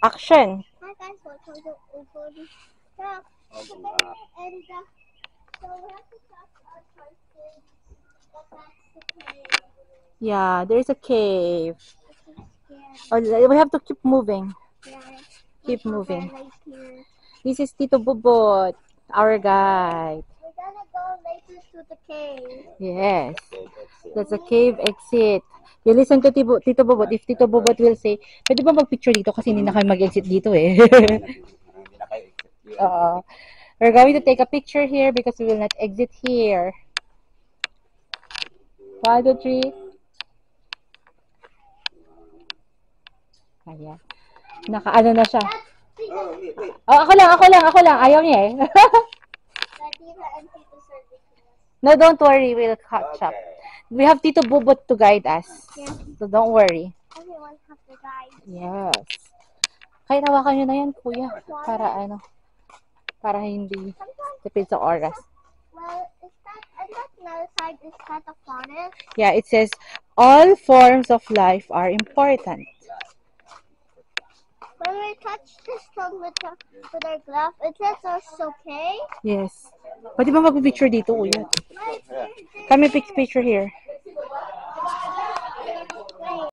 Action. Hi guys, welcome to Ufodi Talk. And so we have to talk our questions. But that's the cave. Yeah, there's a cave. Scared. Oh, we have to keep moving. Yeah. Keep moving. Right here. This is Tito Bobot, our guide. We're gonna go later to the cave. Yes. That's a cave exit. You listen to Tito Bobot. If Tito Bobot will say, pwede ba mag-picture dito kasi hindi na kayo mag-exit dito eh. We're going to take a picture here because we will not exit here. 1, 2, 3. Ayan. Nakaano na siya. Oh, ako lang. Ayaw niya eh. No, don't worry. We'll catch up. We have Tito Bobot to guide us. Yeah. So don't worry. Everyone has to guide. Yes. Kahit hawakan nyo na yan, kuya. Para hindi tipid sa oras. Well, and that another side is that the forest. Yeah, it says, all forms of life are important. When we touch the stone with our glove, it says it's okay. Yes. Pwede ba mag-picture dito, kuya? Kami picture here.